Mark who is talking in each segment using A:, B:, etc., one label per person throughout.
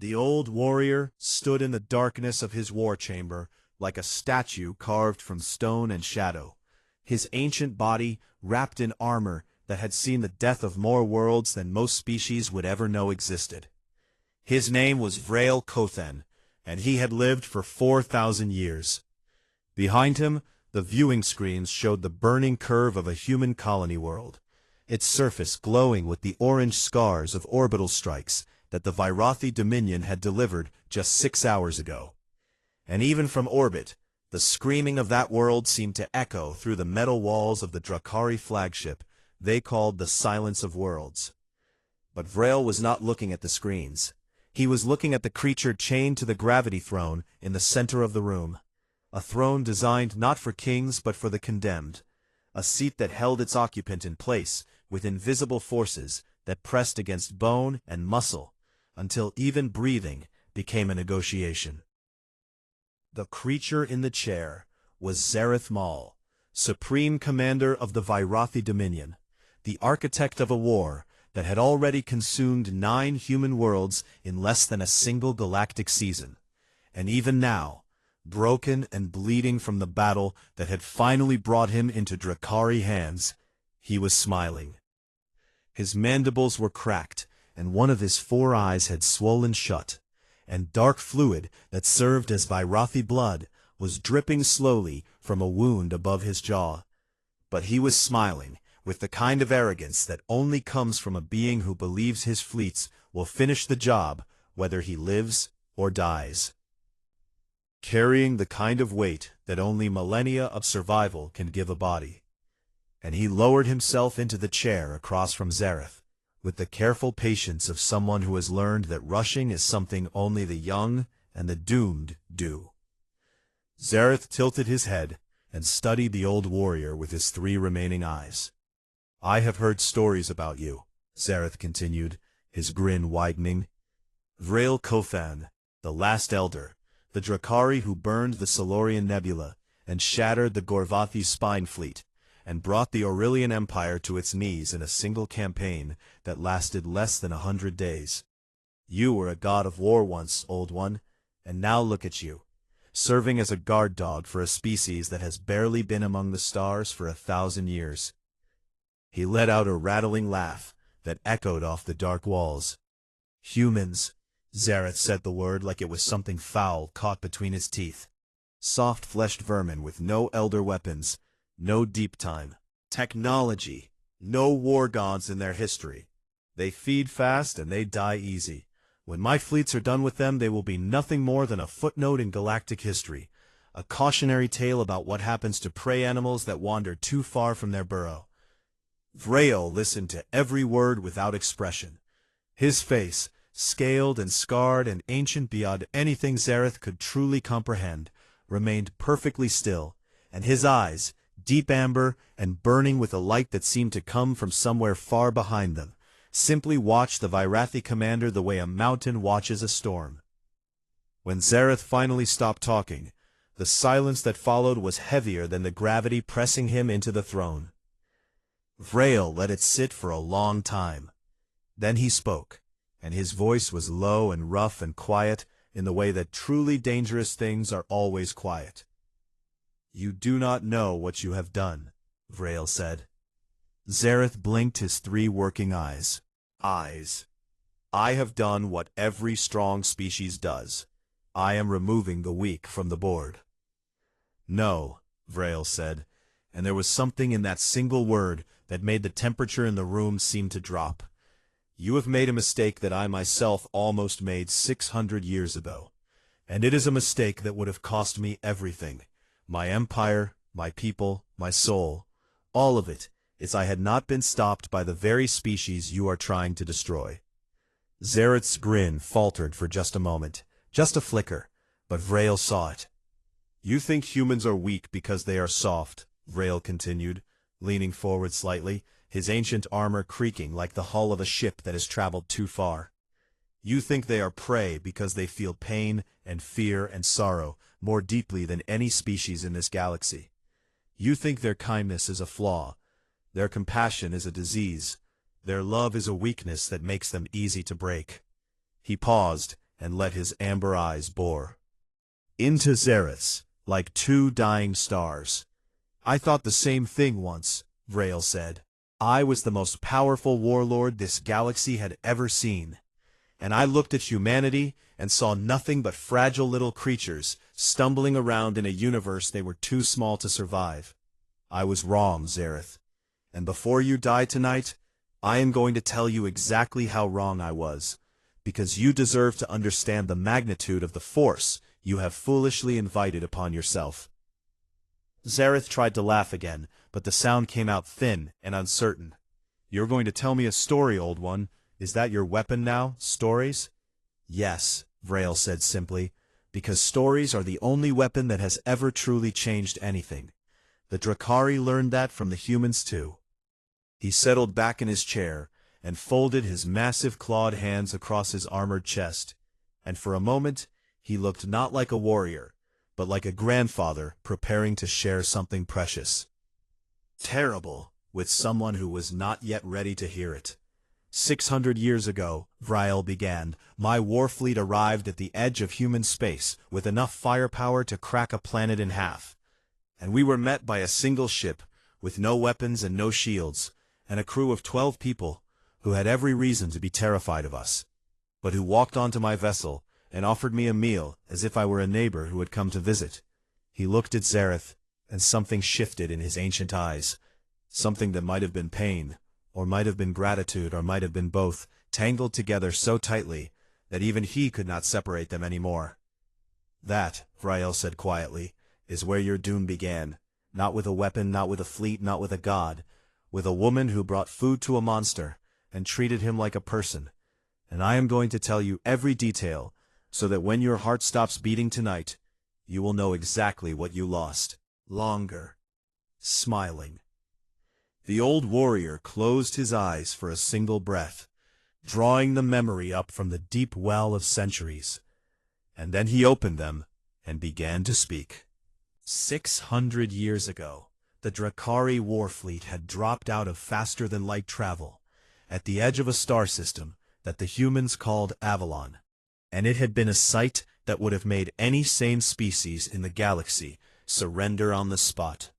A: The old warrior stood in the darkness of his war chamber, like a statue carved from stone and shadow, his ancient body wrapped in armor that had seen the death of more worlds than most species would ever know existed. His name was Vrael Kothen, and he had lived for 4,000 years. Behind him, the viewing screens showed the burning curve of a human colony world, its surface glowing with the orange scars of orbital strikes that the Vyrathi Dominion had delivered just 6 hours ago. And even from orbit, the screaming of that world seemed to echo through the metal walls of the Drakari flagship they called the Silence of Worlds. But Vrael was not looking at the screens. He was looking at the creature chained to the gravity throne in the center of the room, a throne designed not for kings but for the condemned, a seat that held its occupant in place with invisible forces that pressed against bone and muscle until even breathing became a negotiation. The creature in the chair was Zareth Mal, Supreme Commander of the Vyrathi Dominion, the architect of a war that had already consumed 9 human worlds in less than a single galactic season, and even now, broken and bleeding from the battle that had finally brought him into Drakari hands, he was smiling. His mandibles were cracked, and one of his 4 eyes had swollen shut, and dark fluid that served as Vyrathi blood was dripping slowly from a wound above his jaw. But he was smiling, with the kind of arrogance that only comes from a being who believes his fleets will finish the job whether he lives or dies. Carrying the kind of weight that only millennia of survival can give a body. And he lowered himself into the chair across from Zareth, with the careful patience of someone who has learned that rushing is something only the young and the doomed do. Zareth tilted his head and studied the old warrior with his 3 remaining eyes. "I have heard stories about you," Zareth continued, his grin widening. "Vrael Kothan, the last elder, the Drakari who burned the Silurian Nebula and shattered the Gorvathi's spine fleet, and brought the Aurelian Empire to its knees in a single campaign that lasted less than 100 days. You were a god of war once, old one, and now look at you, serving as a guard dog for a species that has barely been among the stars for 1,000 years. He let out a rattling laugh that echoed off the dark walls. "Humans," Zareth said the word like it was something foul caught between his teeth. "Soft-fleshed vermin with no elder weapons, no deep time, technology, no war gods in their history. They feed fast and they die easy. When my fleets are done with them, they will be nothing more than a footnote in galactic history, a cautionary tale about what happens to prey animals that wander too far from their burrow." Vrael listened to every word without expression. His face, scaled and scarred and ancient beyond anything Zareth could truly comprehend, remained perfectly still, and his eyes, deep amber and burning with a light that seemed to come from somewhere far behind them, simply watched the Vyrathi commander the way a mountain watches a storm. When Zareth finally stopped talking, the silence that followed was heavier than the gravity pressing him into the throne. Vrael let it sit for a long time. Then he spoke, and his voice was low and rough and quiet in the way that truly dangerous things are always quiet. "You do not know what you have done," Vrael said. Zareth blinked his 3 working eyes. "I have done what every strong species does. I am removing the weak from the board." "No," Vrael said, and there was something in that single word that made the temperature in the room seem to drop. "You have made a mistake that I myself almost made 600 years ago, and it is a mistake that would have cost me everything, my empire, my people, my soul, all of it, if I had not been stopped by the very species you are trying to destroy." Zareth's grin faltered for just a moment, just a flicker, but Vrael saw it. "You think humans are weak because they are soft," Vrael continued, leaning forward slightly, his ancient armor creaking like the hull of a ship that has traveled too far. "You think they are prey because they feel pain and fear and sorrow more deeply than any species in this galaxy. You think their kindness is a flaw, their compassion is a disease, their love is a weakness that makes them easy to break." He paused, and let his amber eyes bore into Zareth's, like two dying stars. "I thought the same thing once," Vrail said. "I was the most powerful warlord this galaxy had ever seen. And I looked at humanity and saw nothing but fragile little creatures stumbling around in a universe they were too small to survive. I was wrong, Zareth. And before you die tonight, I am going to tell you exactly how wrong I was, because you deserve to understand the magnitude of the force you have foolishly invited upon yourself." Zareth tried to laugh again, but the sound came out thin and uncertain. "You're going to tell me a story, old one. Is that your weapon now, stories?" "Yes," Vrail said simply, "because stories are the only weapon that has ever truly changed anything. The Drakari learned that from the humans too." He settled back in his chair and folded his massive clawed hands across his armored chest, and for a moment he looked not like a warrior, but like a grandfather preparing to share something precious. Terrible, with someone who was not yet ready to hear it. 600 years ago, Vrail began, my war fleet arrived at the edge of human space with enough firepower to crack a planet in half. And we were met by a single ship, with no weapons and no shields, and a crew of 12 people, who had every reason to be terrified of us, but who walked onto my vessel and offered me a meal as if I were a neighbor who had come to visit. He looked at Zareth, and something shifted in his ancient eyes, something that might have been pain, or might have been gratitude, or might have been both, tangled together so tightly that even he could not separate them any more. "That," Vrail said quietly, "is where your doom began. Not with a weapon, not with a fleet, not with a god. With a woman who brought food to a monster and treated him like a person. And I am going to tell you every detail, so that when your heart stops beating tonight, you will know exactly what you lost." Longer. Smiling. The old warrior closed his eyes for a single breath, drawing the memory up from the deep well of centuries. And then he opened them and began to speak. 600 years ago, the Drakari war fleet had dropped out of faster-than-light travel at the edge of a star system that the humans called Avalon, and it had been a sight that would have made any sane species in the galaxy surrender on the spot.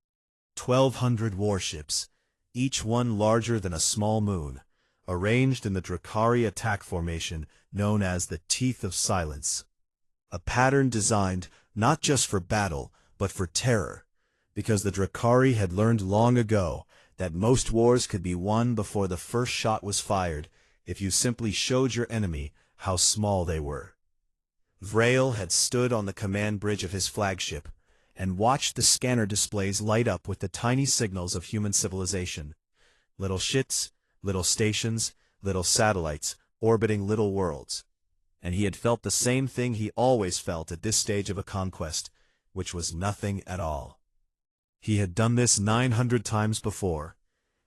A: 1,200 warships, each one larger than a small moon, arranged in the Drakari attack formation known as the Teeth of Silence. A pattern designed not just for battle, but for terror, because the Drakari had learned long ago that most wars could be won before the first shot was fired if you simply showed your enemy how small they were. Vrail had stood on the command bridge of his flagship and watched the scanner displays light up with the tiny signals of human civilization. Little ships, little stations, little satellites, orbiting little worlds. And he had felt the same thing he always felt at this stage of a conquest, which was nothing at all. He had done this 900 times before,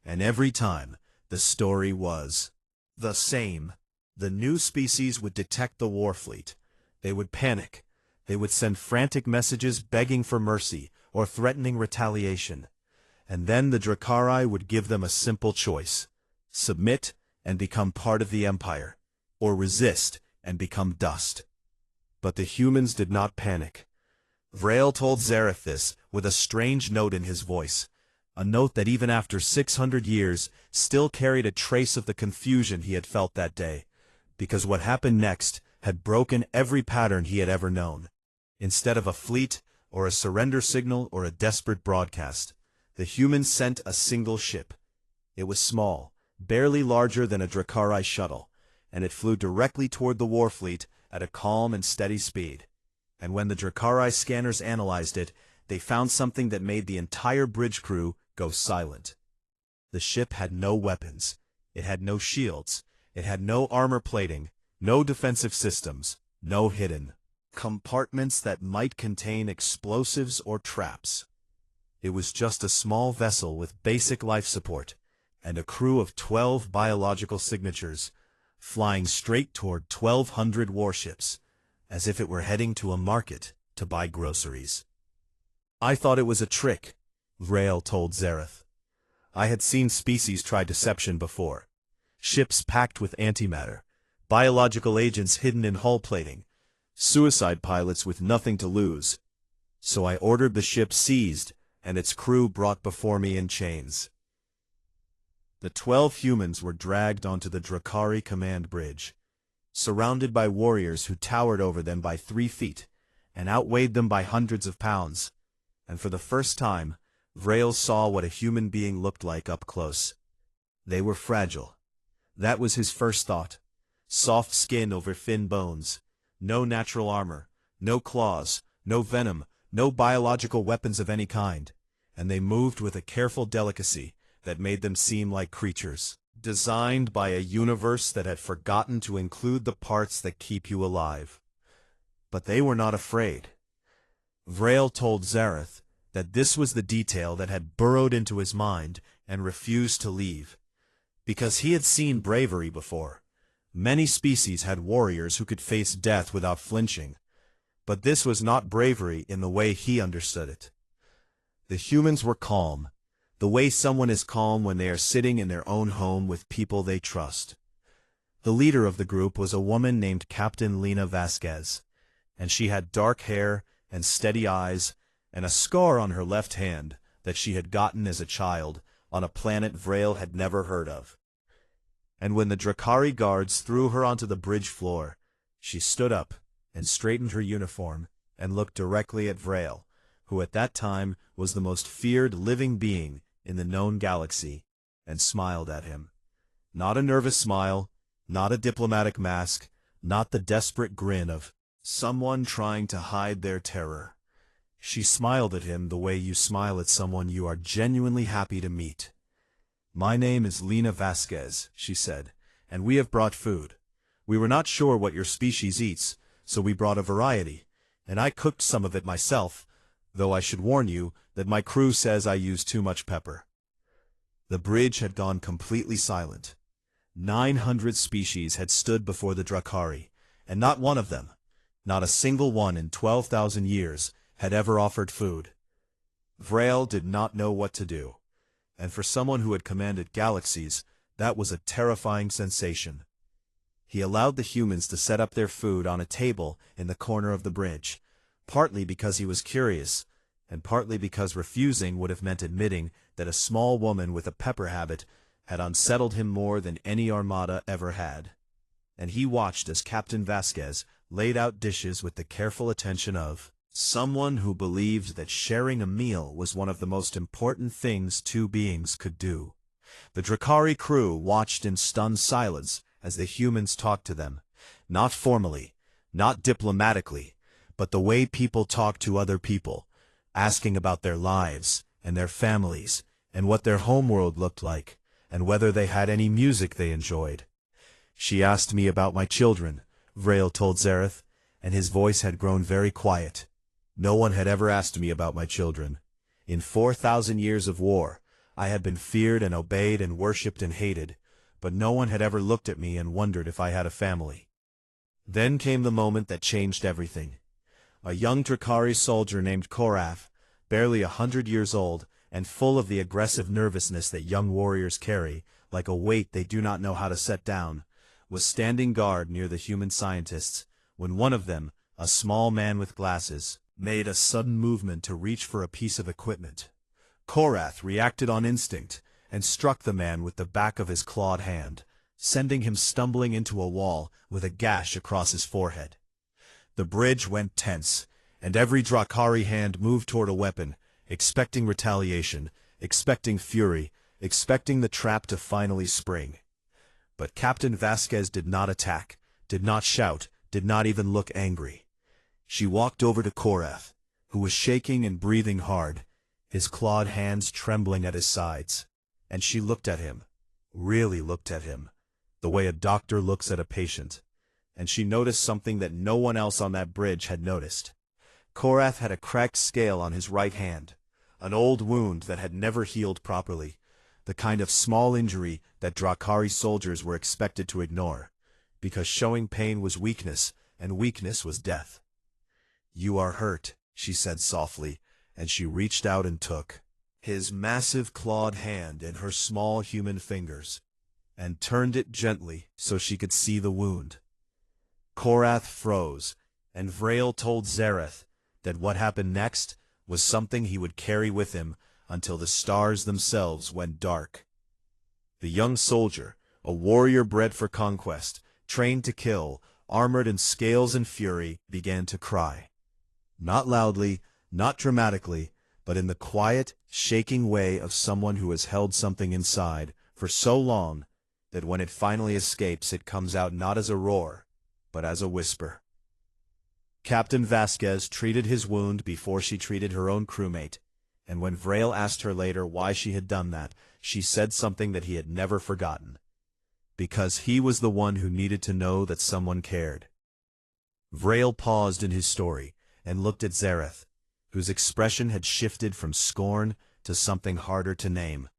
A: and every time the story was the same. The new species would detect the war fleet. They would panic. They would send frantic messages begging for mercy or threatening retaliation. And then the Drakari would give them a simple choice: submit and become part of the Empire, or resist and become dust. But the humans did not panic. Vrail told Zareth this with a strange note in his voice, a note that even after 600 years still carried a trace of the confusion he had felt that day, because what happened next had broken every pattern he had ever known. Instead of a fleet, or a surrender signal, or a desperate broadcast, the humans sent a single ship. It was small, barely larger than a Drakari shuttle, and it flew directly toward the war fleet at a calm and steady speed. And when the Drakari scanners analyzed it, they found something that made the entire bridge crew go silent. The ship had no weapons. It had no shields. It had no armor plating, no defensive systems, no hidden compartments that might contain explosives or traps. It was just a small vessel with basic life support and a crew of 12 biological signatures, flying straight toward 1,200 warships, as if it were heading to a market to buy groceries. "I thought it was a trick," Vrail told Zareth. "I had seen species try deception before. Ships packed with antimatter, biological agents hidden in hull plating, suicide pilots with nothing to lose. So I ordered the ship seized, and its crew brought before me in chains. The 12 humans were dragged onto the Drakari command bridge, surrounded by warriors who towered over them by 3 feet, and outweighed them by hundreds of pounds. And for the first time, Vrail saw what a human being looked like up close. They were fragile. That was his first thought. Soft skin over thin bones. No natural armor. No claws. No venom. No biological weapons of any kind. And they moved with a careful delicacy that made them seem like creatures designed by a universe that had forgotten to include the parts that keep you alive. But they were not afraid. Vrail told Zareth that this was the detail that had burrowed into his mind and refused to leave. Because he had seen bravery before. Many species had warriors who could face death without flinching. But this was not bravery in the way he understood it. The humans were calm, the way someone is calm when they are sitting in their own home with people they trust. The leader of the group was a woman named Captain Lena Vasquez, and she had dark hair and steady eyes and a scar on her left hand that she had gotten as a child on a planet Vrail had never heard of. And when the Drakari guards threw her onto the bridge floor, she stood up and straightened her uniform and looked directly at Vrail, who at that time was the most feared living being in the known galaxy, and smiled at him. Not a nervous smile, not a diplomatic mask, not the desperate grin of someone trying to hide their terror. She smiled at him the way you smile at someone you are genuinely happy to meet. "My name is Lena Vasquez," she said, "and we have brought food. We were not sure what your species eats, so we brought a variety, and I cooked some of it myself, though I should warn you that my crew says I use too much pepper." The bridge had gone completely silent. 900 species had stood before the Drakari, and not one of them, not a single one in 12,000 years, had ever offered food. Vrail did not know what to do, and for someone who had commanded galaxies, that was a terrifying sensation. He allowed the humans to set up their food on a table in the corner of the bridge, partly because he was curious, and partly because refusing would have meant admitting that a small woman with a pepper habit had unsettled him more than any armada ever had. And he watched as Captain Vasquez laid out dishes with the careful attention of someone who believed that sharing a meal was one of the most important things two beings could do. The Drakari crew watched in stunned silence as the humans talked to them, not formally, not diplomatically, but the way people talk to other people, asking about their lives and their families and what their homeworld looked like and whether they had any music they enjoyed. "She asked me about my children," Vrail told Zareth, and his voice had grown very quiet. "No one had ever asked me about my children. In 4,000 years of war, I had been feared and obeyed and worshipped and hated, but no one had ever looked at me and wondered if I had a family." Then came the moment that changed everything. A young Drakari soldier named Korath, barely 100 years old, and full of the aggressive nervousness that young warriors carry, like a weight they do not know how to set down, was standing guard near the human scientists, when one of them, a small man with glasses, made a sudden movement to reach for a piece of equipment. Korath reacted on instinct, and struck the man with the back of his clawed hand, sending him stumbling into a wall with a gash across his forehead. The bridge went tense, and every Drakari hand moved toward a weapon, expecting retaliation, expecting fury, expecting the trap to finally spring. But Captain Vasquez did not attack, did not shout, did not even look angry. She walked over to Korath, who was shaking and breathing hard, his clawed hands trembling at his sides, and she looked at him, really looked at him, the way a doctor looks at a patient. And she noticed something that no one else on that bridge had noticed. Korath had a cracked scale on his right hand, an old wound that had never healed properly, the kind of small injury that Drakari soldiers were expected to ignore, because showing pain was weakness, and weakness was death. "You are hurt," she said softly, and she reached out and took his massive clawed hand in her small human fingers, and turned it gently so she could see the wound. Korath froze, And Vrail told Zareth that what happened next was something he would carry with him until the stars themselves went dark. The young soldier, a warrior bred for conquest, trained to kill, armored in scales and fury, began to cry. Not loudly, not dramatically, but in the quiet, shaking way of someone who has held something inside for so long that when it finally escapes it comes out not as a roar, but as a whisper. Captain Vasquez treated his wound before she treated her own crewmate, and when Vrail asked her later why she had done that, she said something that he had never forgotten. Because he was the one who needed to know that someone cared. Vrail paused in his story and looked at Zareth, whose expression had shifted from scorn to something harder to name.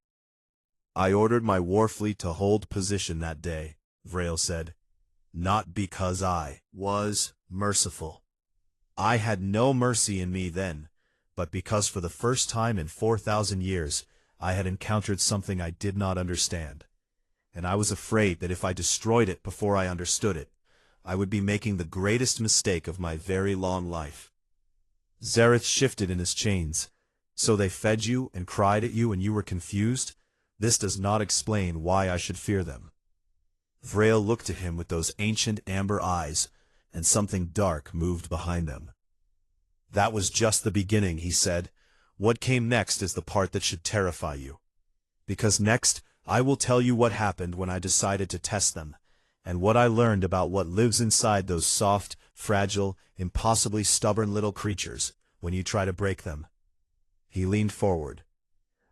A: "I ordered my war fleet to hold position that day," Vrail said. "Not because I was merciful. I had no mercy in me then, but because for the first time in 4,000 years I had encountered something I did not understand. And I was afraid that if I destroyed it before I understood it, I would be making the greatest mistake of my very long life." Zareth shifted in his chains. "So they fed you and cried at you and you were confused? This does not explain why I should fear them." Vrail looked at him with those ancient amber eyes, and something dark moved behind them. "That was just the beginning," he said. "What came next is the part that should terrify you. Because next, I will tell you what happened when I decided to test them, and what I learned about what lives inside those soft, fragile, impossibly stubborn little creatures when you try to break them." He leaned forward.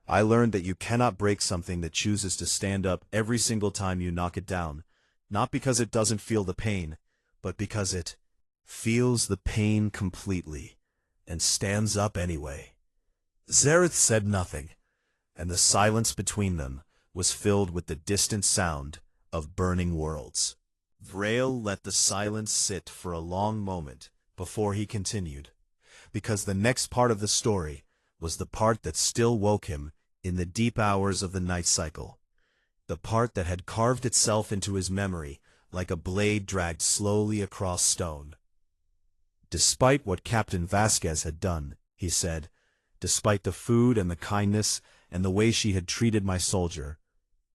A: "I learned that you cannot break something that chooses to stand up every single time you knock it down, not because it doesn't feel the pain, but because it feels the pain completely, and stands up anyway." Zareth said nothing, and the silence between them was filled with the distant sound of burning worlds. Vrail let the silence sit for a long moment before he continued, because the next part of the story was the part that still woke him in the deep hours of the night cycle, the part that had carved itself into his memory like a blade dragged slowly across stone. "Despite what Captain Vasquez had done," he said, "despite the food and the kindness and the way she had treated my soldier,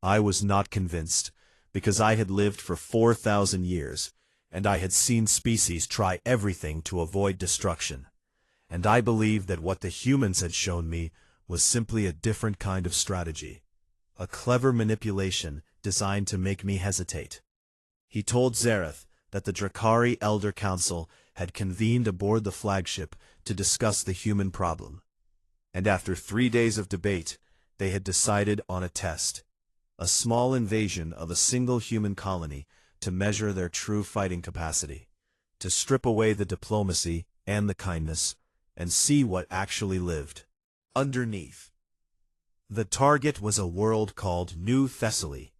A: I was not convinced, because I had lived for 4,000 years, and I had seen species try everything to avoid destruction. And I believed that what the humans had shown me was simply a different kind of strategy, a clever manipulation designed to make me hesitate." He told Zareth that the Drakari Elder Council had convened aboard the flagship to discuss the human problem. And after 3 days of debate, they had decided on a test, a small invasion of a single human colony to measure their true fighting capacity, to strip away the diplomacy and the kindness, and see what actually lived underneath. The target was a world called New Thessaly.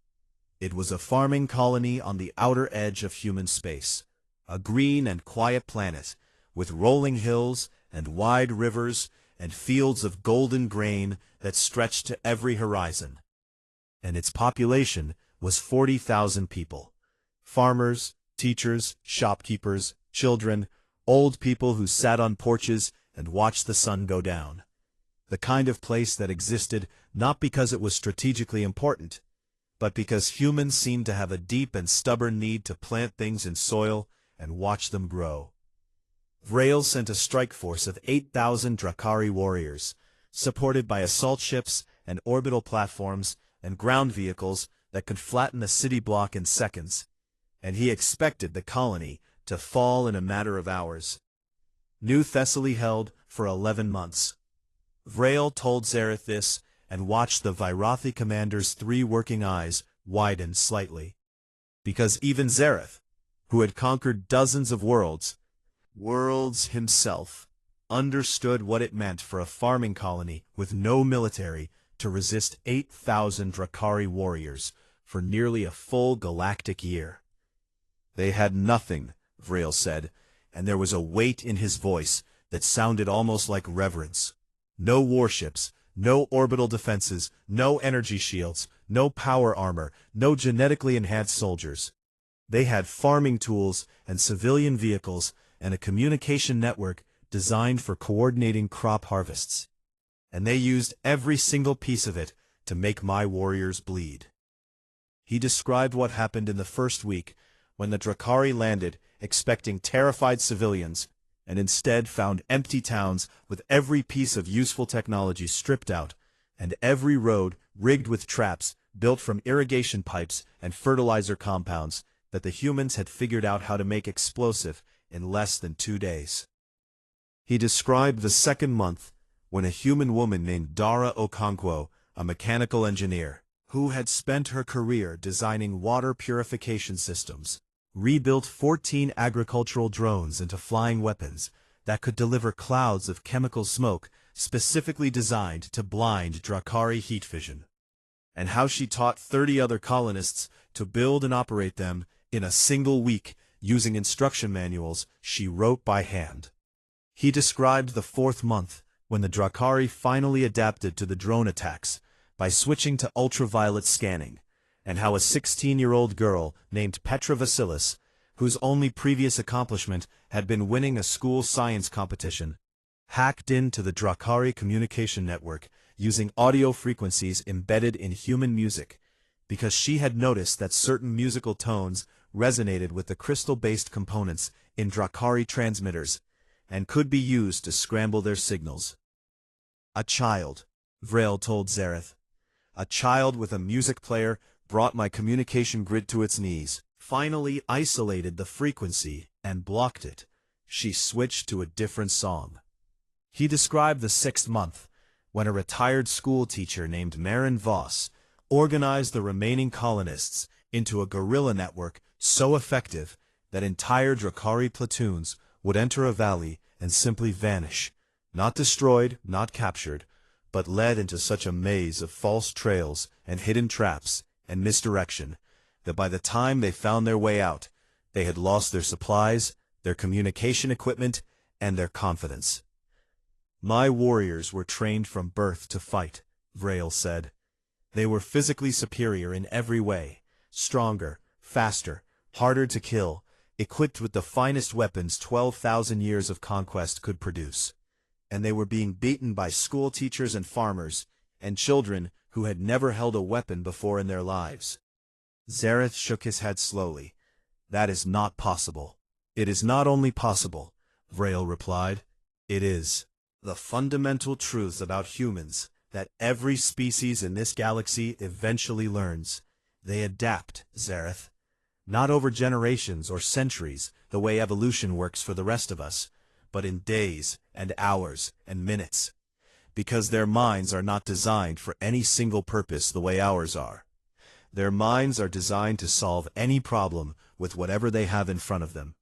A: It was a farming colony on the outer edge of human space, a green and quiet planet, with rolling hills and wide rivers and fields of golden grain that stretched to every horizon. And its population was 40,000 people. Farmers, teachers, shopkeepers, children, old people who sat on porches and watched the sun go down. The kind of place that existed not because it was strategically important, but because humans seemed to have a deep and stubborn need to plant things in soil and watch them grow. Vrail sent a strike force of 8,000 Drakari warriors, supported by assault ships and orbital platforms and ground vehicles that could flatten a city block in seconds, and he expected the colony to fall in a matter of hours. New Thessaly held for 11 months. Vrail told Zareth this and watched the Vyrathi commander's 3 working eyes widen slightly. Because even Zareth, who had conquered dozens of worlds himself, understood what it meant for a farming colony with no military to resist 8,000 Drakari warriors for nearly a full galactic year. "They had nothing," Vrail said, and there was a weight in his voice that sounded almost like reverence. "No warships, no orbital defenses, no energy shields, no power armor, no genetically enhanced soldiers. They had farming tools and civilian vehicles and a communication network designed for coordinating crop harvests. And they used every single piece of it to make my warriors bleed. He described what happened in the first week when the Drakari landed expecting terrified civilians and instead found empty towns with every piece of useful technology stripped out and every road rigged with traps built from irrigation pipes and fertilizer compounds that the humans had figured out how to make explosive in less than 2 days. He described the second month when a human woman named Dara Okonkwo, a mechanical engineer, who had spent her career designing water purification systems, rebuilt 14 agricultural drones into flying weapons that could deliver clouds of chemical smoke specifically designed to blind Drakari heat vision, and how she taught 30 other colonists to build and operate them in a single week using instruction manuals she wrote by hand. He described the fourth month when the Drakari finally adapted to the drone attacks by switching to ultraviolet scanning, and how a 16-year-old girl named Petra Vasilis, whose only previous accomplishment had been winning a school science competition, hacked into the Drakari communication network using audio frequencies embedded in human music, because she had noticed that certain musical tones resonated with the crystal-based components in Drakari transmitters and could be used to scramble their signals. "A child," Vrail told Zareth. "A child with a music player brought my communication grid to its knees, finally isolated the frequency and blocked it. She switched to a different song." He described the sixth month when a retired school teacher named Marin Voss organized the remaining colonists into a guerrilla network so effective that entire Drakari platoons would enter a valley and simply vanish, not destroyed, not captured, but led into such a maze of false trails and hidden traps and misdirection that by the time they found their way out, they had lost their supplies, their communication equipment, and their confidence. "My warriors were trained from birth to fight," Vrail said. "They were physically superior in every way, stronger, faster, harder to kill, equipped with the finest weapons 12,000 years of conquest could produce. And they were being beaten by school teachers and farmers, and children who had never held a weapon before in their lives." Zareth shook his head slowly. "That is not possible." "It is not only possible," Vrail replied. "It is the fundamental truth about humans that every species in this galaxy eventually learns. They adapt, Zareth. Not over generations or centuries, the way evolution works for the rest of us, but in days and hours and minutes, because their minds are not designed for any single purpose the way ours are. Their minds are designed to solve any problem with whatever they have in front of them,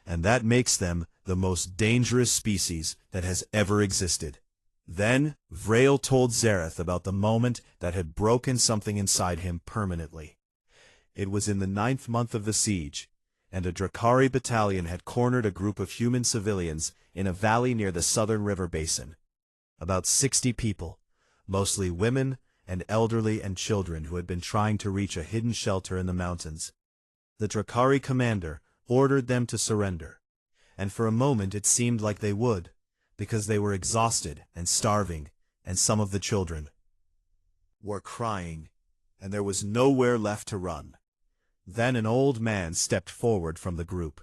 A: and that makes them the most dangerous species that has ever existed." Then Vrail told Zareth about the moment that had broken something inside him permanently. It was in the 9th month of the siege, and a Drakari battalion had cornered a group of human civilians in a valley near the southern river basin. About 60 people, mostly women and elderly and children who had been trying to reach a hidden shelter in the mountains. The Drakari commander ordered them to surrender, and for a moment it seemed like they would, because they were exhausted and starving, and some of the children were crying, and there was nowhere left to run. Then an old man stepped forward from the group.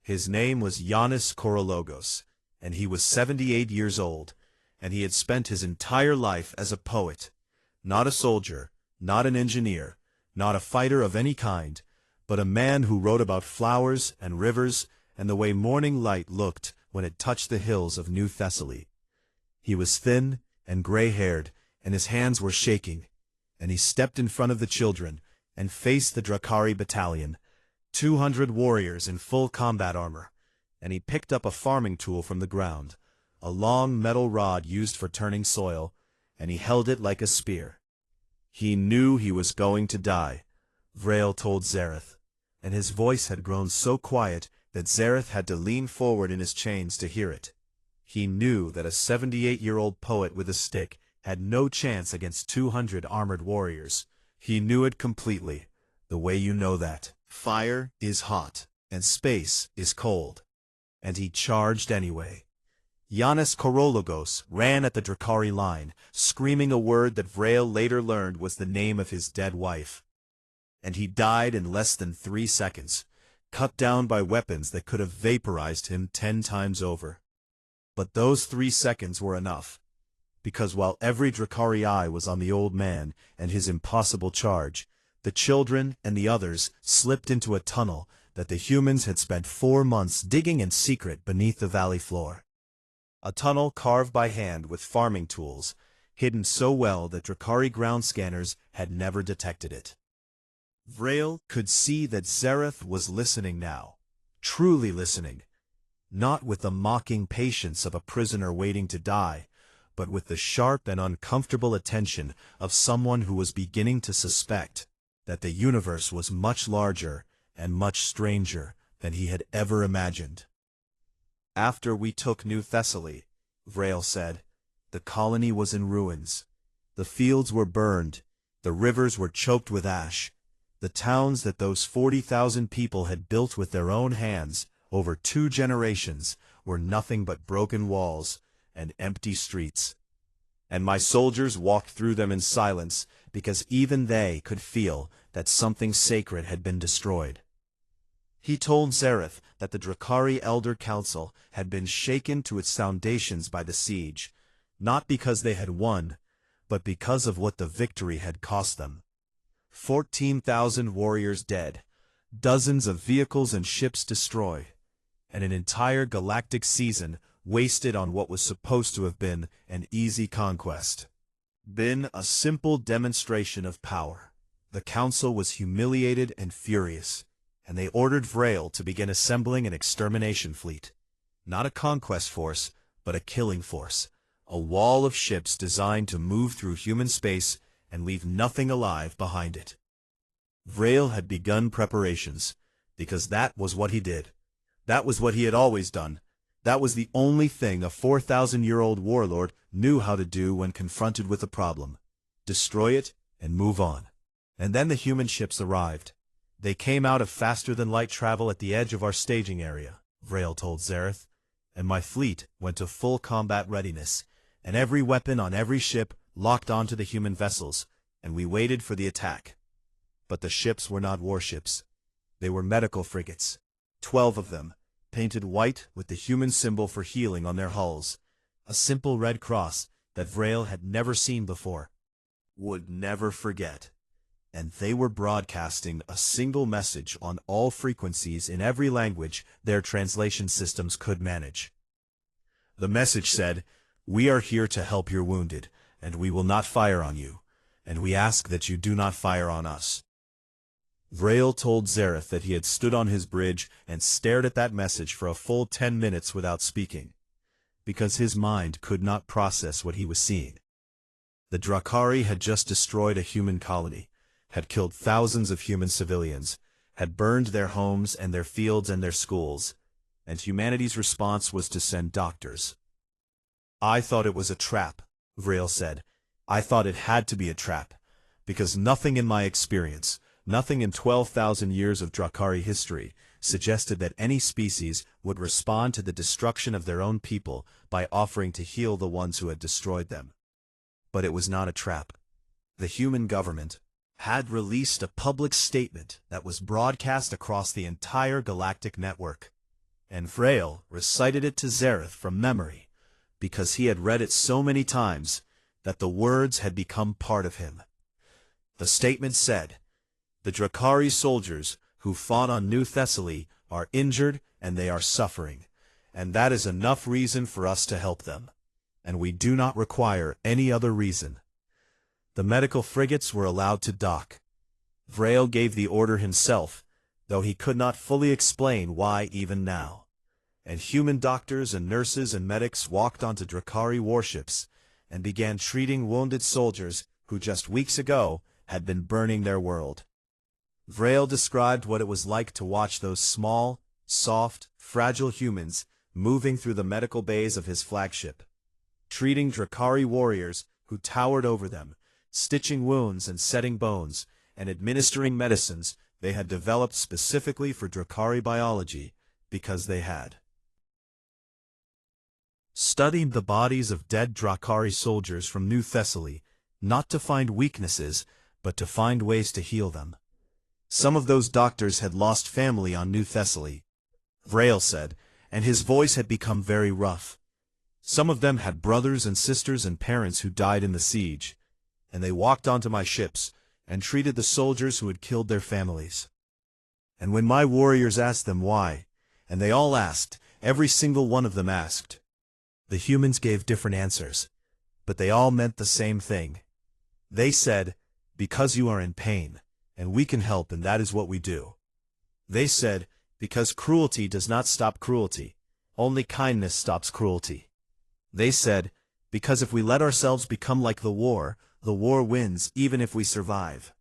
A: His name was Yanis Korologos, and he was 78 years old, and he had spent his entire life as a poet, not a soldier, not an engineer, not a fighter of any kind, but a man who wrote about flowers and rivers and the way morning light looked when it touched the hills of New Thessaly. He was thin and gray-haired, and his hands were shaking, and he stepped in front of the children and faced the Drakari battalion, 200 warriors in full combat armor, and he picked up a farming tool from the ground, a long metal rod used for turning soil, and he held it like a spear. He knew he was going to die, Vrail told Zareth, and his voice had grown so quiet that Zareth had to lean forward in his chains to hear it. He knew that a 78-year-old poet with a stick had no chance against 200 armored warriors. He knew it completely, the way you know that fire is hot and space is cold, and he charged anyway. Yanis Korologos ran at the Drakari line, screaming a word that Vrail later learned was the name of his dead wife. And he died in less than 3 seconds, cut down by weapons that could have vaporized him 10 times over. But those 3 seconds were enough, because while every Drakari eye was on the old man and his impossible charge, the children and the others slipped into a tunnel that the humans had spent 4 months digging in secret beneath the valley floor. A tunnel carved by hand with farming tools, hidden so well that Drakari ground scanners had never detected it. Vrail could see that Zareth was listening now, truly listening, not with the mocking patience of a prisoner waiting to die, but with the sharp and uncomfortable attention of someone who was beginning to suspect that the universe was much larger and much stranger than he had ever imagined. After we took New Thessaly, Vrail said, the colony was in ruins. The fields were burned, the rivers were choked with ash. The towns that those 40,000 people had built with their own hands over 2 generations were nothing but broken walls and empty streets. And my soldiers walked through them in silence because even they could feel that something sacred had been destroyed. He told Zareth that the Drakari Elder Council had been shaken to its foundations by the siege, not because they had won, but because of what the victory had cost them. 14,000 warriors dead, dozens of vehicles and ships destroyed, and an entire galactic season wasted on what was supposed to have been an easy conquest. Been a simple demonstration of power. The council was humiliated and furious, and they ordered Vrail to begin assembling an extermination fleet. Not a conquest force, but a killing force. A wall of ships designed to move through human space and leave nothing alive behind it. Vrail had begun preparations, because that was what he did. That was what he had always done. That was the only thing a 4,000-year-old warlord knew how to do when confronted with a problem. Destroy it and move on. And then the human ships arrived. They came out of faster-than-light travel at the edge of our staging area, Vrail told Zareth, and my fleet went to full combat readiness, and every weapon on every ship locked onto the human vessels, and we waited for the attack. But the ships were not warships. They were medical frigates, 12 of them, painted white with the human symbol for healing on their hulls, a simple red cross that Vrail had never seen before, would never forget. And they were broadcasting a single message on all frequencies in every language their translation systems could manage. The message said, "We are here to help your wounded, and we will not fire on you, and we ask that you do not fire on us." Vrail told Zareth that he had stood on his bridge and stared at that message for a full 10 minutes without speaking, because his mind could not process what he was seeing. The Drakari had just destroyed a human colony, had killed thousands of human civilians, had burned their homes and their fields and their schools, and humanity's response was to send doctors. "I thought it was a trap," Vrail said. "I thought it had to be a trap, because nothing in my experience, nothing in 12,000 years of Drakari history, suggested that any species would respond to the destruction of their own people by offering to heal the ones who had destroyed them. But it was not a trap. The human government had released a public statement that was broadcast across the entire galactic network, and Vrail recited it to Zareth from memory, because he had read it so many times that the words had become part of him. The statement said, "The Drakari soldiers who fought on New Thessaly are injured and they are suffering, and that is enough reason for us to help them, and we do not require any other reason." The medical frigates were allowed to dock. Vrail gave the order himself, though he could not fully explain why even now. And human doctors and nurses and medics walked onto Drakari warships and began treating wounded soldiers who just weeks ago had been burning their world. Vrail described what it was like to watch those small, soft, fragile humans moving through the medical bays of his flagship, treating Drakari warriors who towered over them, stitching wounds and setting bones, and administering medicines they had developed specifically for Drakari biology, because they had. studied the bodies of dead Drakari soldiers from New Thessaly, not to find weaknesses, but to find ways to heal them. Some of those doctors had lost family on New Thessaly, Vrail said, and his voice had become very rough. Some of them had brothers and sisters and parents who died in the siege, and they walked onto my ships and treated the soldiers who had killed their families. And when my warriors asked them why, and they all asked, every single one of them asked, the humans gave different answers, but they all meant the same thing. They said, because you are in pain, and we can help, and that is what we do. They said, because cruelty does not stop cruelty, only kindness stops cruelty. They said, because if we let ourselves become like the war wins even if we survive.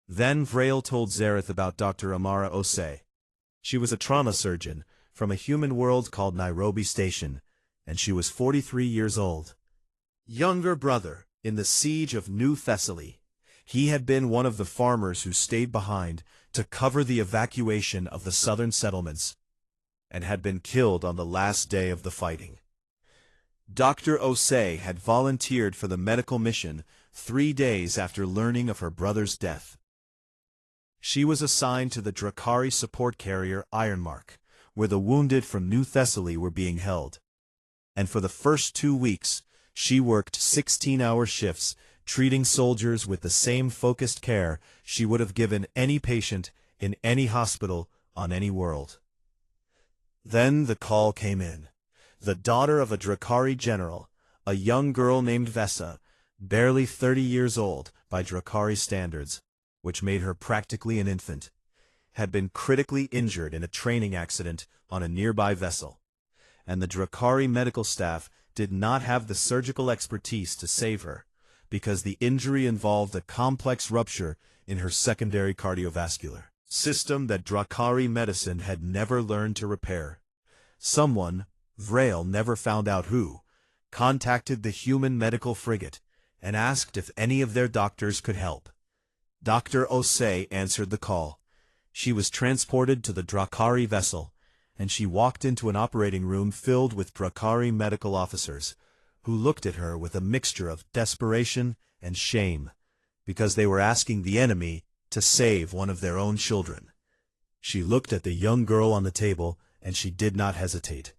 A: Then Vrail told Zareth about Dr. Amara Osei. She was a trauma surgeon from a human world called Nairobi Station, and she was 43 years old. Younger brother in the siege of New Thessaly. He had been one of the farmers who stayed behind to cover the evacuation of the southern settlements, and had been killed on the last day of the fighting. Dr. Osei had volunteered for the medical mission 3 days after learning of her brother's death. She was assigned to the Drakari support carrier Ironmark, where the wounded from New Thessaly were being held. And for the first 2 weeks, she worked 16-hour shifts, treating soldiers with the same focused care she would have given any patient in any hospital on any world. Then the call came in. The daughter of a Drakari general, a young girl named Vessa, barely 30 years old by Drakari standards, which made her practically an infant, had been critically injured in a training accident on a nearby vessel, and the Drakari medical staff did not have the surgical expertise to save her, because the injury involved a complex rupture in her secondary cardiovascular system that Drakari medicine had never learned to repair. Someone, Vrail never found out who, contacted the human medical frigate and asked if any of their doctors could help. Dr. Osei answered the call. She was transported to the Drakari vessel, and she walked into an operating room filled with Drakari medical officers, who looked at her with a mixture of desperation and shame, because they were asking the enemy to save one of their own children. She looked at the young girl on the table, and she did not hesitate.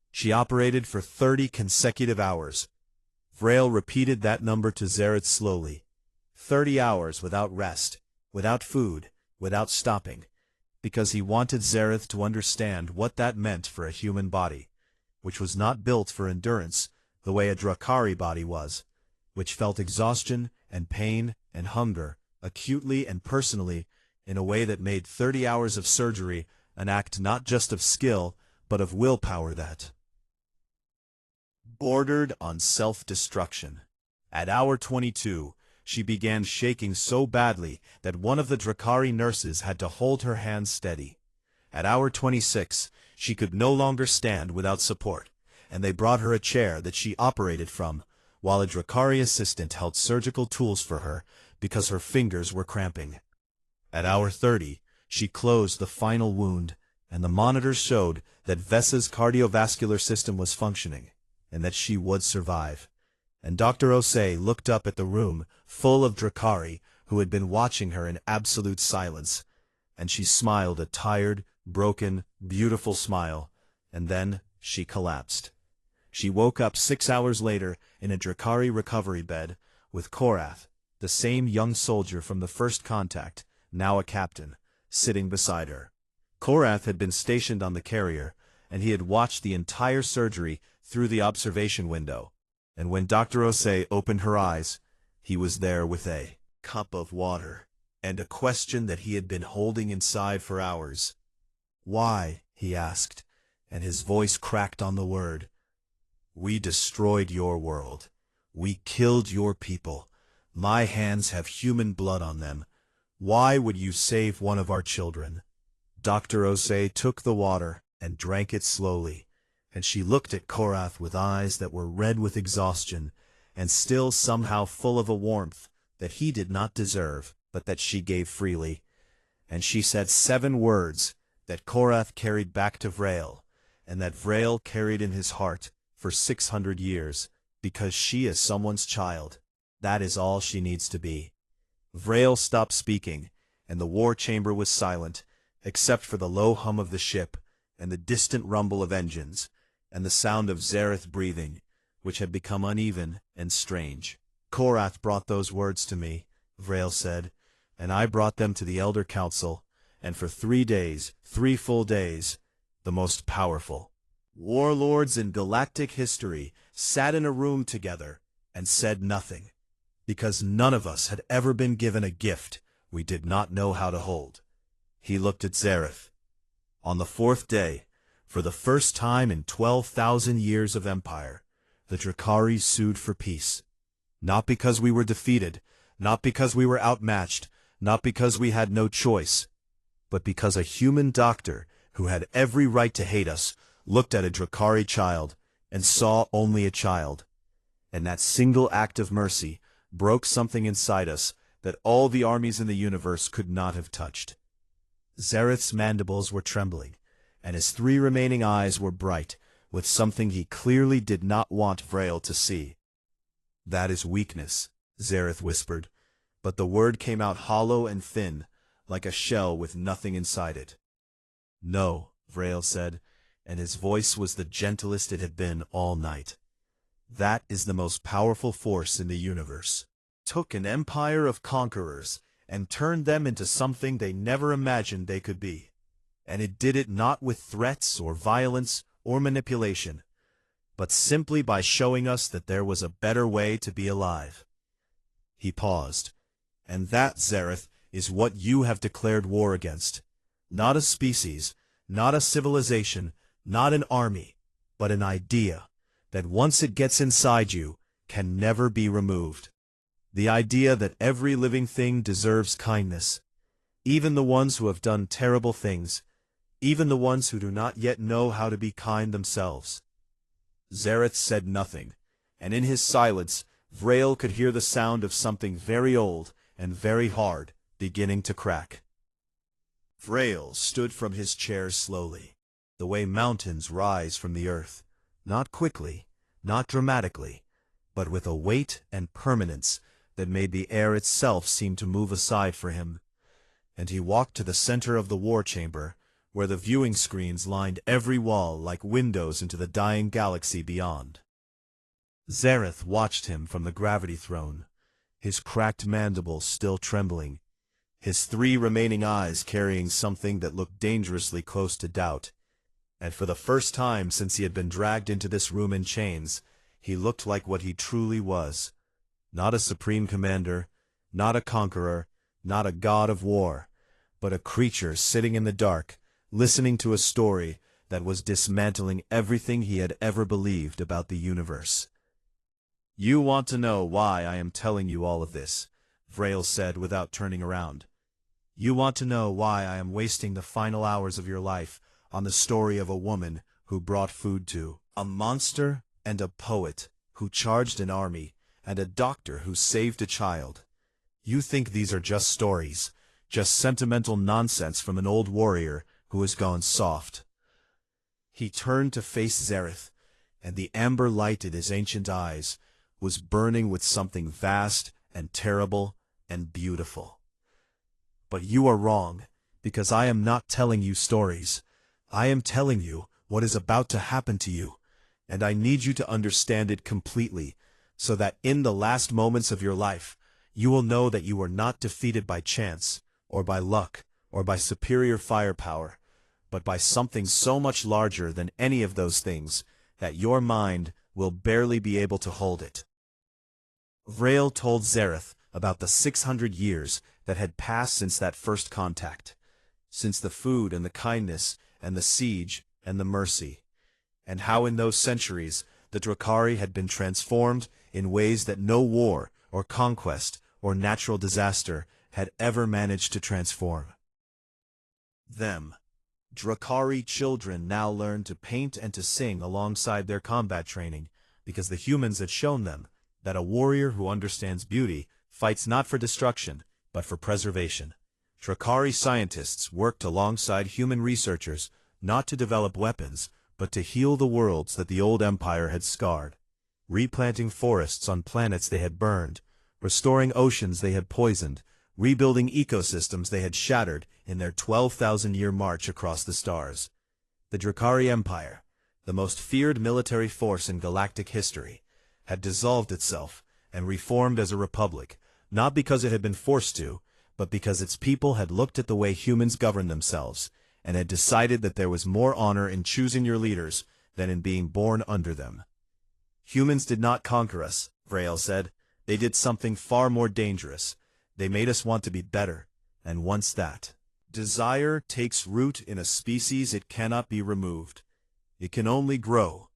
A: She operated for 30 consecutive hours. Vrail repeated that number to Zareth slowly. 30 hours without rest, without food, without stopping, because he wanted Zareth to understand what that meant for a human body, which was not built for endurance the way a Drakari body was, which felt exhaustion and pain and hunger acutely and personally in a way that made 30 hours of surgery an act not just of skill, but of willpower that bordered on self-destruction. At hour 22, she began shaking so badly that one of the Drakari nurses had to hold her hands steady. At hour 26, she could no longer stand without support, and they brought her a chair that she operated from, while a Drakari assistant held surgical tools for her because her fingers were cramping. At hour 30, she closed the final wound, and the monitors showed that Vessa's cardiovascular system was functioning, and that she would survive. And Dr. Osei looked up at the room full of Drakari who had been watching her in absolute silence, and she smiled a tired, broken, beautiful smile, and then she collapsed. She woke up 6 hours later in a Drakari recovery bed with Korath, the same young soldier from the first contact, now a captain, sitting beside her. Korath had been stationed on the carrier, and he had watched the entire surgery through the observation window, and when Dr. Osei opened her eyes, he was there with a cup of water, and a question that he had been holding inside for hours. "Why?" he asked, and his voice cracked on the word. "We destroyed your world. We killed your people. My hands have human blood on them. Why would you save one of our children?" Dr. Osei took the water and drank it slowly, and she looked at Korath with eyes that were red with exhaustion, and still somehow full of a warmth that he did not deserve, but that she gave freely. And she said 7 words that Korath carried back to Vrail, and that Vrail carried in his heart for 600 years, because she is someone's child. That is all she needs to be. Vrail stopped speaking, and the war chamber was silent, except for the low hum of the ship, and the distant rumble of engines, and the sound of Zareth breathing, which had become uneven and strange. Korath brought those words to me, Vrail said, and I brought them to the Elder Council, and for 3 days, 3 full days, the most powerful warlords in galactic history sat in a room together and said nothing, because none of us had ever been given a gift we did not know how to hold. He looked at Zareth. On the 4th day, for the first time in 12,000 years of empire, the Drakari sued for peace. Not because we were defeated, not because we were outmatched, not because we had no choice, but because a human doctor who had every right to hate us looked at a Drakari child and saw only a child. And that single act of mercy broke something inside us that all the armies in the universe could not have touched. Zareth's mandibles were trembling, and his 3 remaining eyes were bright with something he clearly did not want Vrail to see. "That is weakness," Zareth whispered, but the word came out hollow and thin, like a shell with nothing inside it. "No," Vrail said, and his voice was the gentlest it had been all night. "That is the most powerful force in the universe. Took an empire of conquerors and turned them into something they never imagined they could be. And it did it not with threats or violence or manipulation, but simply by showing us that there was a better way to be alive." He paused. "And that, Zareth, is what you have declared war against. Not a species, not a civilization, not an army, but an idea that once it gets inside you, can never be removed. The idea that every living thing deserves kindness, even the ones who have done terrible things, even the ones who do not yet know how to be kind themselves." Zareth said nothing, and in his silence, Vrail could hear the sound of something very old and very hard beginning to crack. Vrail stood from his chair slowly, the way mountains rise from the earth, not quickly, not dramatically, but with a weight and permanence that made the air itself seem to move aside for him. And he walked to the center of the war chamber, where the viewing screens lined every wall like windows into the dying galaxy beyond. Zareth watched him from the gravity throne, his cracked mandibles still trembling, his 3 remaining eyes carrying something that looked dangerously close to doubt. And for the first time since he had been dragged into this room in chains, he looked like what he truly was. Not a supreme commander, not a conqueror, not a god of war, but a creature sitting in the dark, listening to a story that was dismantling everything he had ever believed about the universe. "You want to know why I am telling you all of this," Vrail said without turning around. "You want to know why I am wasting the final hours of your life on the story of a woman who brought food to, a monster and a poet who charged an army, and a doctor who saved a child. You think these are just stories, just sentimental nonsense from an old warrior who has gone soft." He turned to face Zareth, and the amber light in his ancient eyes was burning with something vast and terrible and beautiful. "But you are wrong, because I am not telling you stories. I am telling you what is about to happen to you, and I need you to understand it completely, so that in the last moments of your life, you will know that you are not defeated by chance, or by luck, or by superior firepower, but by something so much larger than any of those things, that your mind will barely be able to hold it." Vrail told Zareth about the 600 years that had passed since that first contact, since the food and the kindness and the siege and the mercy, and how in those centuries the Drakari had been transformed in ways that no war or conquest or natural disaster had ever managed to transform them. Drakari children now learned to paint and to sing alongside their combat training, because the humans had shown them that a warrior who understands beauty fights not for destruction, but for preservation. Drakari scientists worked alongside human researchers, not to develop weapons, but to heal the worlds that the old empire had scarred, replanting forests on planets they had burned, restoring oceans they had poisoned, rebuilding ecosystems they had shattered in their 12,000-year march across the stars. The Drakari Empire, the most feared military force in galactic history, had dissolved itself and reformed as a republic, not because it had been forced to, but because its people had looked at the way humans governed themselves, and had decided that there was more honor in choosing your leaders than in being born under them. Humans did not conquer us, Vrael said. They did something far more dangerous. They made us want to be better, and once that desire takes root in a species, it cannot be removed. It can only grow,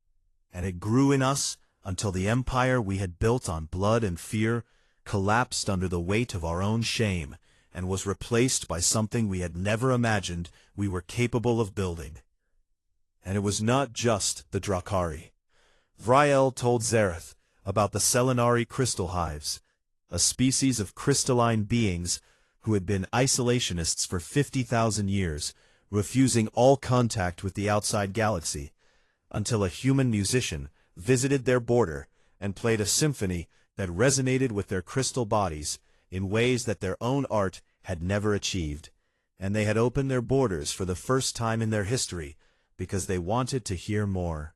A: and it grew in us until the empire we had built on blood and fear collapsed under the weight of our own shame, and was replaced by something we had never imagined we were capable of building. And it was not just the Drakari. Vrael told Zareth about the Selenari crystal hives, a species of crystalline beings who had been isolationists for 50,000 years, refusing all contact with the outside galaxy, until a human musician visited their border and played a symphony that resonated with their crystal bodies in ways that their own art had never achieved, and they had opened their borders for the first time in their history because they wanted to hear more.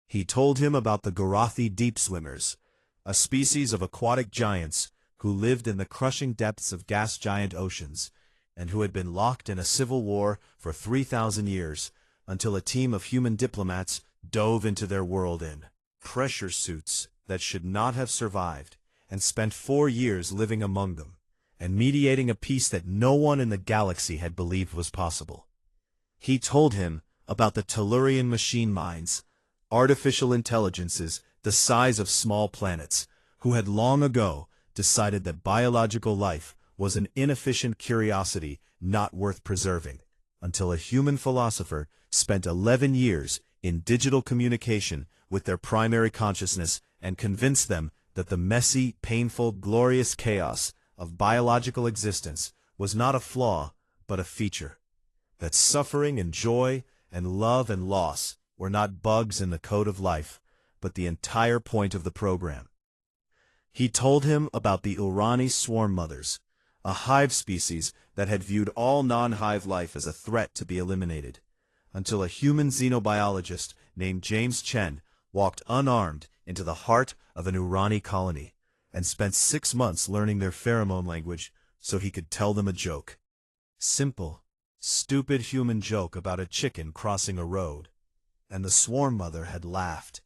A: He told him about the Gorathi deep swimmers, a species of aquatic giants who lived in the crushing depths of gas giant oceans, and who had been locked in a civil war for 3,000 years, until a team of human diplomats dove into their world in pressure suits that should not have survived, and spent 4 years living among them, and mediating a peace that no one in the galaxy had believed was possible. He told him about the Tellurian machine minds, artificial intelligences the size of small planets, who had long ago decided that biological life was an inefficient curiosity not worth preserving, until a human philosopher spent 11 years in digital communication with their primary consciousness and convinced them that the messy, painful, glorious chaos of biological existence was not a flaw, but a feature. That suffering and joy and love and loss were not bugs in the code of life, but the entire point of the program. He told him about the Urani swarm mothers, a hive species that had viewed all non-hive life as a threat to be eliminated, until a human xenobiologist named James Chen walked unarmed into the heart of an Urani colony, and spent 6 months learning their pheromone language so he could tell them a joke. Simple, stupid human joke about a chicken crossing a road. And the swarm mother had laughed,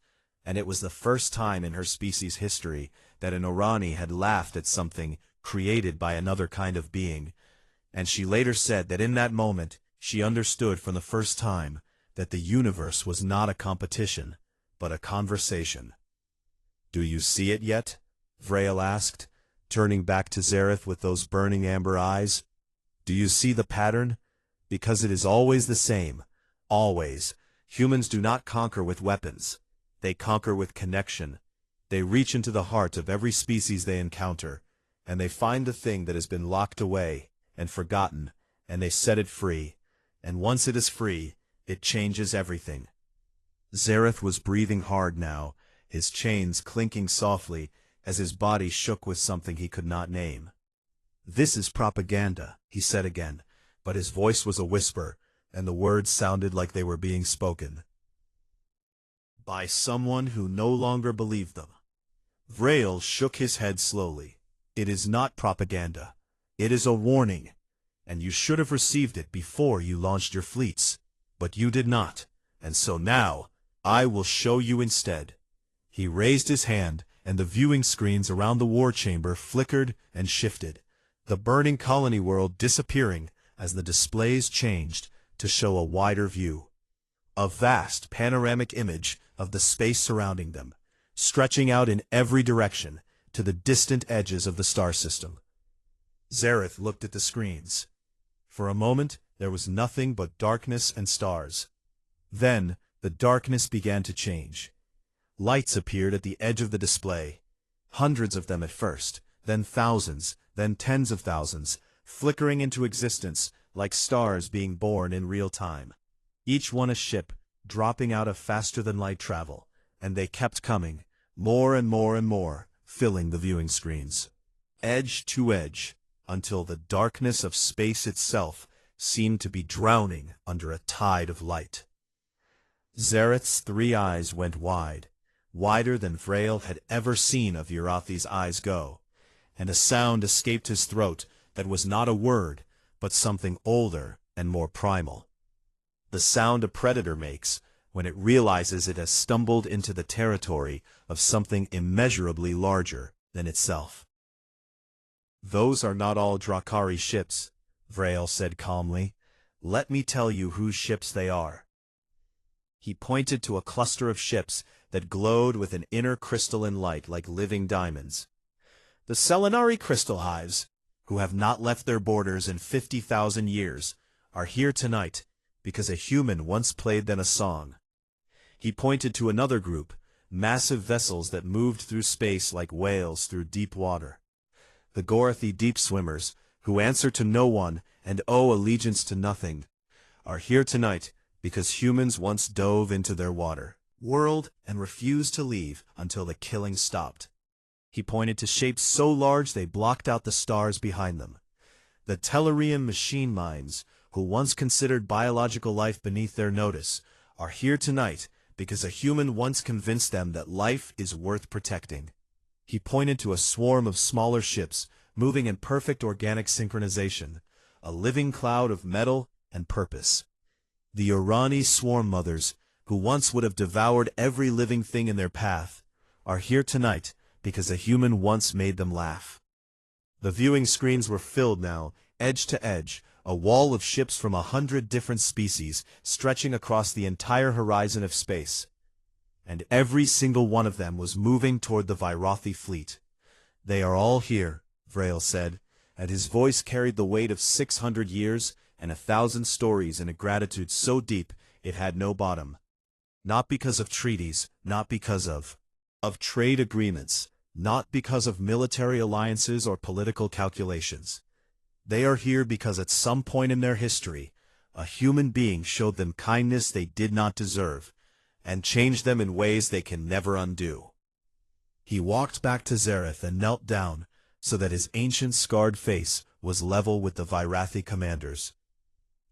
A: and it was the first time in her species' history that an Urani had laughed at something created by another kind of being, and she later said that in that moment she understood for the first time that the universe was not a competition, but a conversation. "Do you see it yet?" Vrael asked, turning back to Zareth with those burning amber eyes. "Do you see the pattern? Because it is always the same. Always. Humans do not conquer with weapons. They conquer with connection. They reach into the heart of every species they encounter, and they find the thing that has been locked away and forgotten, and they set it free. And once it is free, it changes everything." Zareth was breathing hard now, his chains clinking softly as his body shook with something he could not name. "This is propaganda," he said again, but his voice was a whisper, and the words sounded like they were being spoken by someone who no longer believed them. Vrael shook his head slowly. "It is not propaganda. It is a warning, and you should have received it before you launched your fleets. But you did not, and so now I will show you instead." He raised his hand, and the viewing screens around the war chamber flickered and shifted, the burning colony world disappearing as the displays changed to show a wider view. A vast panoramic image of the space surrounding them, stretching out in every direction to the distant edges of the star system. Zareth looked at the screens. For a moment, there was nothing but darkness and stars. Then, the darkness began to change. Lights appeared at the edge of the display, hundreds of them at first, then thousands, then tens of thousands, flickering into existence like stars being born in real time. Each one a ship, dropping out of faster-than-light travel, and they kept coming, more and more and more, filling the viewing screens, edge to edge, until the darkness of space itself seemed to be drowning under a tide of light. Zareth's 3 eyes went wide, wider than Vrail had ever seen of Urathi's eyes go, and a sound escaped his throat that was not a word, but something older and more primal. The sound a predator makes when it realizes it has stumbled into the territory of something immeasurably larger than itself. "Those are not all Drakari ships," Vrail said calmly. "Let me tell you whose ships they are." He pointed to a cluster of ships that glowed with an inner crystalline light like living diamonds. "The Selenari crystal hives, who have not left their borders in 50,000 years, are here tonight because a human once played them a song." He pointed to another group, massive vessels that moved through space like whales through deep water. "The Gorathi deep swimmers, who answer to no one and owe allegiance to nothing, are here tonight because humans once dove into their water, world, and refused to leave until the killing stopped." He pointed to shapes so large they blocked out the stars behind them. "The Tellurian machine minds, who once considered biological life beneath their notice, are here tonight because a human once convinced them that life is worth protecting." He pointed to a swarm of smaller ships moving in perfect organic synchronization, a living cloud of metal and purpose. "The Urani swarm mothers, who once would have devoured every living thing in their path, are here tonight because a human once made them laugh." The viewing screens were filled now, edge to edge, a wall of ships from 100 different species stretching across the entire horizon of space. And every single one of them was moving toward the Vyrothi fleet. "They are all here," Vrail said, and his voice carried the weight of 600 years and 1,000 stories in a gratitude so deep it had no bottom. "Not because of treaties, not because of trade agreements, not because of military alliances or political calculations. They are here because at some point in their history, a human being showed them kindness they did not deserve, and changed them in ways they can never undo." He walked back to Zareth and knelt down, so that his ancient scarred face was level with the Vyrathi commanders.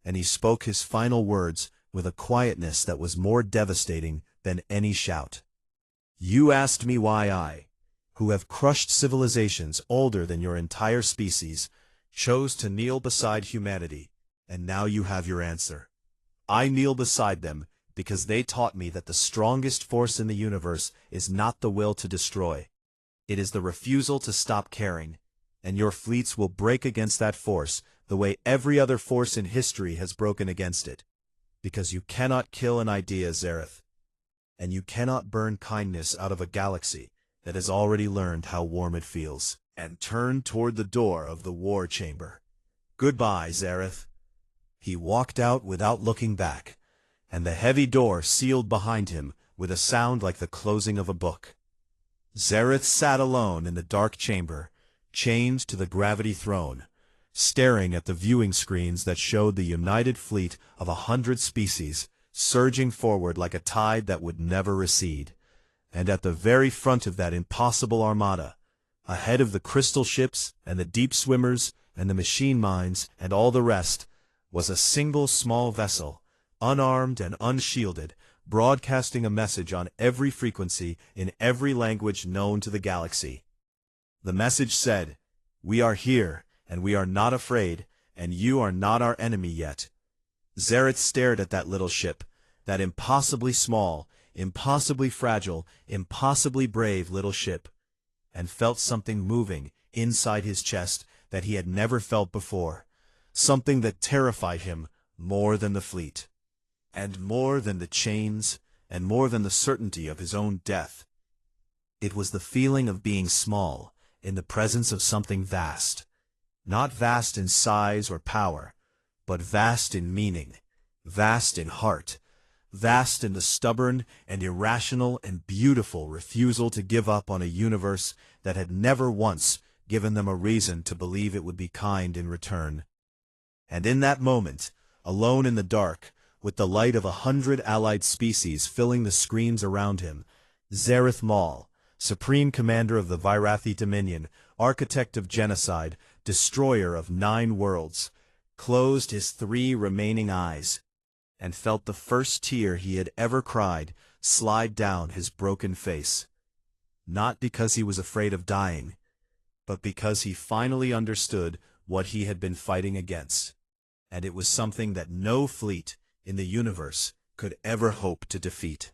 A: And he spoke his final words with a quietness that was more devastating than any shout. "You asked me why I, who have crushed civilizations older than your entire species, chose to kneel beside humanity, and now you have your answer. I kneel beside them because they taught me that the strongest force in the universe is not the will to destroy. It is the refusal to stop caring, and your fleets will break against that force the way every other force in history has broken against it. Because you cannot kill an idea, Zareth, and you cannot burn kindness out of a galaxy that has already learned how warm it feels." And turned toward the door of the war chamber. "Goodbye, Zareth." He walked out without looking back, and the heavy door sealed behind him with a sound like the closing of a book. Zareth sat alone in the dark chamber, chained to the gravity throne, staring at the viewing screens that showed the united fleet of 100 species surging forward like a tide that would never recede. And at the very front of that impossible armada, ahead of the crystal ships and the deep swimmers and the machine minds and all the rest, was a single small vessel, unarmed and unshielded, broadcasting a message on every frequency in every language known to the galaxy. The message said, "We are here, and we are not afraid, and you are not our enemy yet." Zareth stared at that little ship, that impossibly small, impossibly fragile, impossibly brave little ship, and felt something moving inside his chest that he had never felt before, something that terrified him more than the fleet, and more than the chains, and more than the certainty of his own death. It was the feeling of being small in the presence of something vast, not vast in size or power, but vast in meaning, vast in heart, vast in the stubborn and irrational and beautiful refusal to give up on a universe that had never once given them a reason to believe it would be kind in return. And in that moment, alone in the dark, with the light of 100 allied species filling the screens around him, Zareth Maul, Supreme Commander of the Virathi Dominion, Architect of Genocide, Destroyer of 9 worlds, closed his 3 remaining eyes, and felt the first tear he had ever cried slide down his broken face. Not because he was afraid of dying, but because he finally understood what he had been fighting against. And it was something that no fleet in the universe could ever hope to defeat.